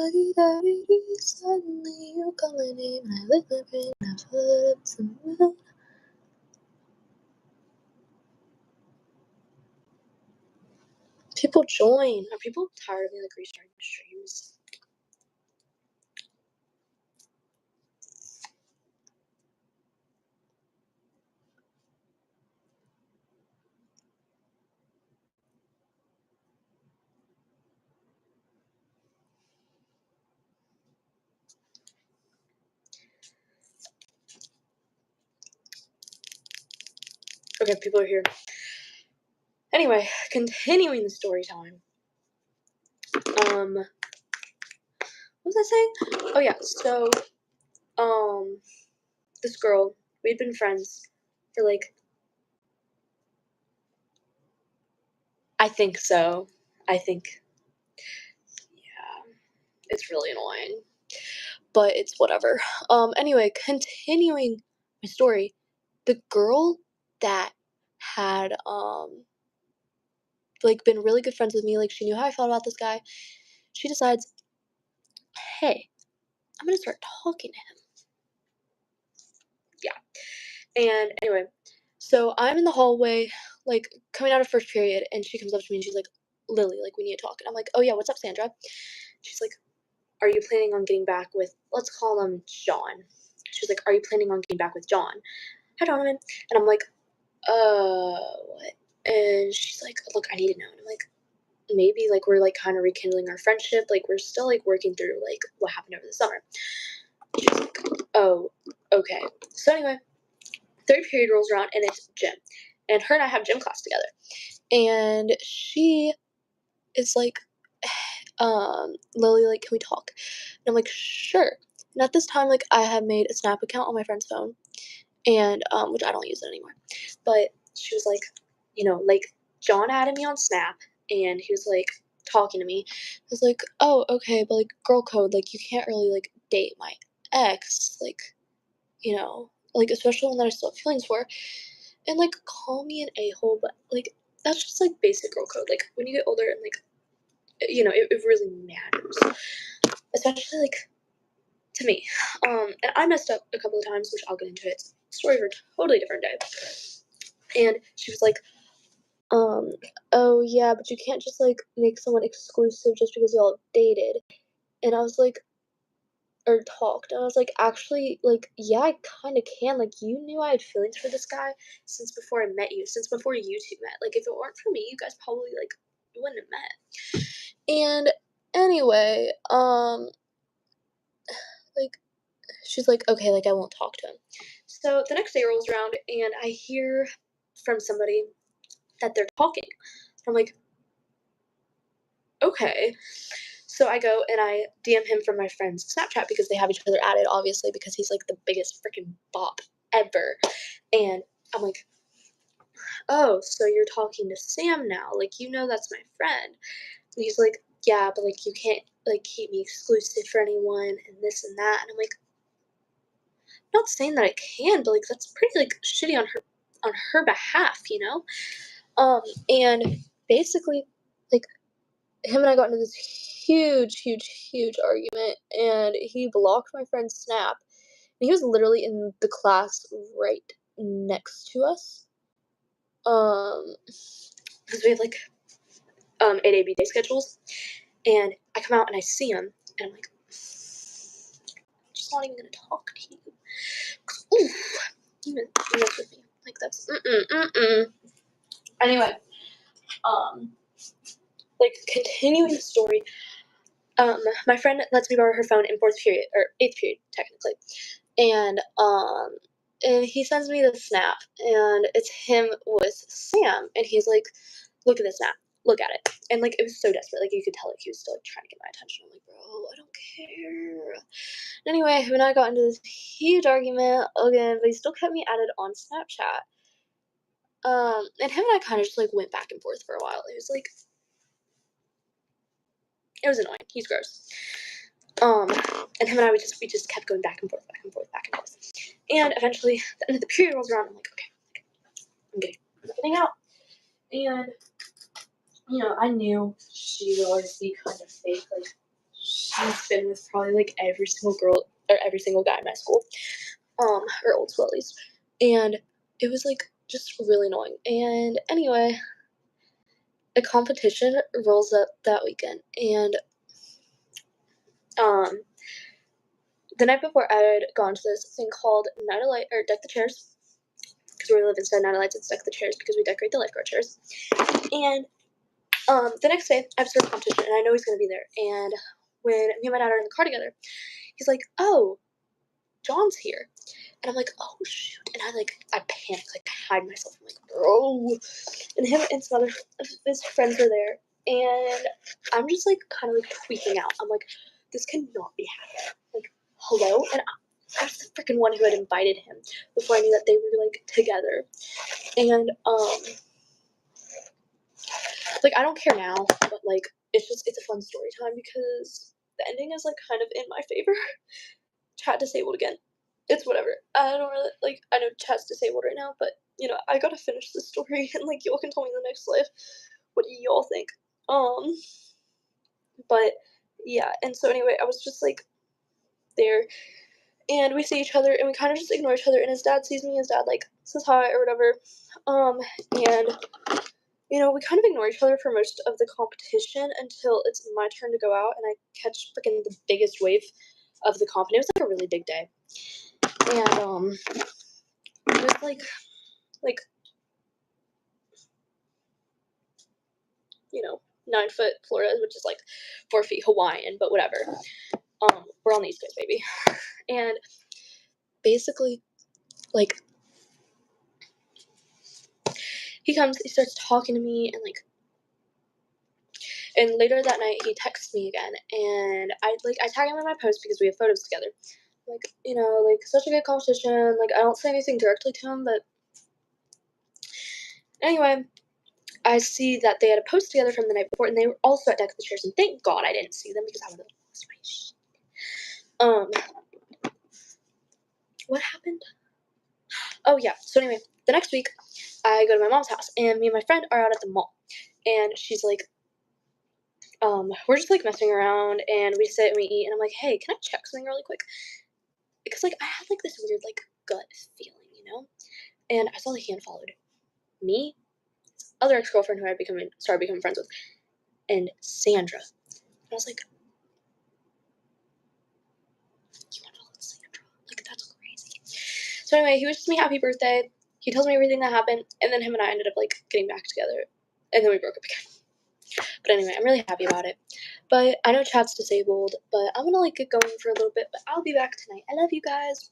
da-dee-da-dee-dee. Suddenly you call my name and I lick my brain and I put up some moon. People join. Are people tired of me like restarting streams? Okay, people are here. Anyway, continuing the story time. What was I saying? Oh yeah, so this girl, we'd been friends for like, I think so. I think, yeah, it's really annoying, but it's whatever. Anyway, continuing my story, the girl that had like been really good friends with me, like she knew how I felt about this guy. She decides, hey, I'm gonna start talking to him. Yeah. And anyway, so I'm in the hallway, like coming out of first period, and she comes up to me and she's like, Lily, like we need to talk. And I'm like, oh yeah, what's up, Sandra? She's like, are you planning on getting back with, let's call him John. She's like, are you planning on getting back with John? Hi, Donovan. And I'm like, what? And she's like, look, I need to know. And I'm like, maybe like we're like kind of rekindling our friendship. Like we're still like working through like what happened over the summer. She's like, oh, okay. So anyway, third period rolls around and it's gym. And her and I have gym class together. And she is like, Lily, like, can we talk? And I'm like, sure. And at this time, like, I had made a Snap account on my friend's phone, and, which I don't use it anymore. But she was like, like, John added me on Snap, and he was, like, talking to me. I was like, oh, okay, but, like, girl code, like, you can't really, like, date my ex, like, like, especially one that I still have feelings for. And, like, call me an a-hole, but, like, that's just, like, basic girl code. Like, when you get older and, like, it really matters. Especially, like, to me. And I messed up a couple of times, which I'll get into. It's a story for a totally different day. And she was like, oh, yeah, but you can't just, like, make someone exclusive just because y'all dated. And I was like, or talked. And I was like, actually, like, yeah, I kind of can. Like, you knew I had feelings for this guy since before I met you, since before you two met. Like, if it weren't for me, you guys probably, like, wouldn't have met. And anyway, like, she's like, okay, like, I won't talk to him. So the next day rolls around, and I hear from somebody that they're talking. I'm like, okay. So I go and I DM him from my friend's Snapchat because they have each other added, obviously, because he's, like, the biggest freaking bop ever. And I'm like, oh, so you're talking to Sam now. Like, that's my friend. And he's like, yeah, but, like, you can't, like, keep me exclusive for anyone and this and that. And I'm like, I'm not saying that I can, but, like, that's pretty, like, shitty on her behalf, and basically, like, him and I got into this huge argument, and he blocked my friend's Snap, and he was literally in the class right next to us, because we have, like, 8 AB day schedules, and I come out and I see him, and I'm like, I'm just not even gonna talk to you. Ooh, you mess with me. Like, that's, Anyway, like, continuing the story, my friend lets me borrow her phone in 4th period, or 8th period, technically, and he sends me the Snap, and it's him with Sam, and he's like, look at this Snap, look at it, and, like, it was so desperate, like, you could tell, like, he was still, like, trying to get my attention. I'm like, bro, I don't care. Anyway, him and I got into this huge argument again, but he still kept me added on Snapchat, and him and I kind of just, like, went back and forth for a while. It was, like, it was annoying. He's gross. And him and I, we just kept going back and forth. And eventually, the end of the period rolls around. I'm like, okay, I'm getting out. And, I knew she would always be kind of fake. Like, I've been with probably like every single girl or every single guy in my school, or old school at least, and it was like just really annoying. And anyway, a competition rolls up that weekend, and the night before I had gone to this thing called Night of Light or Deck the Chairs, because we live inside Night of Lights, it's Deck the Chairs because we decorate the lifeguard chairs. And the next day I have a surf competition, and I know he's gonna be there. And when me and my dad are in the car together, he's like, "Oh, John's here," and I'm like, "Oh shoot!" And I panic, like I hide myself. I'm like, "Bro," and him and some other of his friends are there, and I'm just like kind of like tweaking out. I'm like, "This cannot be happening." Like, hello, and I was the freaking one who had invited him before I knew that they were like together, and like I don't care now, but like it's a fun story time because the ending is like kind of in my favor. Chat disabled again. It's whatever. I don't really like. I know chat's disabled right now, but I gotta finish this story and like y'all can tell me in the next life what do y'all think. But yeah, and so anyway, I was just like there, and we see each other, and we kind of just ignore each other. And his dad sees me. His dad like says hi or whatever. And we kind of ignore each other for most of the competition until it's my turn to go out, and I catch freaking the biggest wave of the comp. And it was like a really big day, and it was like 9 foot Florida, which is like 4 feet Hawaiian, but whatever. We're on the East Coast, baby. And basically, like, he comes, he starts talking to me, and later that night he texts me again, and I tag him in my post because we have photos together. Like, such a good competition. Like, I don't say anything directly to him, but anyway, I see that they had a post together from the night before, and they were also at Deck of the Chairs, and thank God I didn't see them because I would have lost my shit. What happened? Oh yeah. So anyway, the next week I go to my mom's house, and me and my friend are out at the mall, and she's like, we're just like messing around, and we sit and we eat, and I'm like, hey, can I check something really quick? Because like I had like this weird like gut feeling, and I saw that he had followed me, his other ex-girlfriend who I started becoming friends with, and Sandra. And I was like, you unfollowed Sandra? Like that's crazy. So anyway, he wishes me happy birthday. He tells me everything that happened, and then him and I ended up like getting back together, and then we broke up again. But anyway, I'm really happy about it. But I know chat's disabled, but I'm gonna like get going for a little bit, but I'll be back tonight. I love you guys.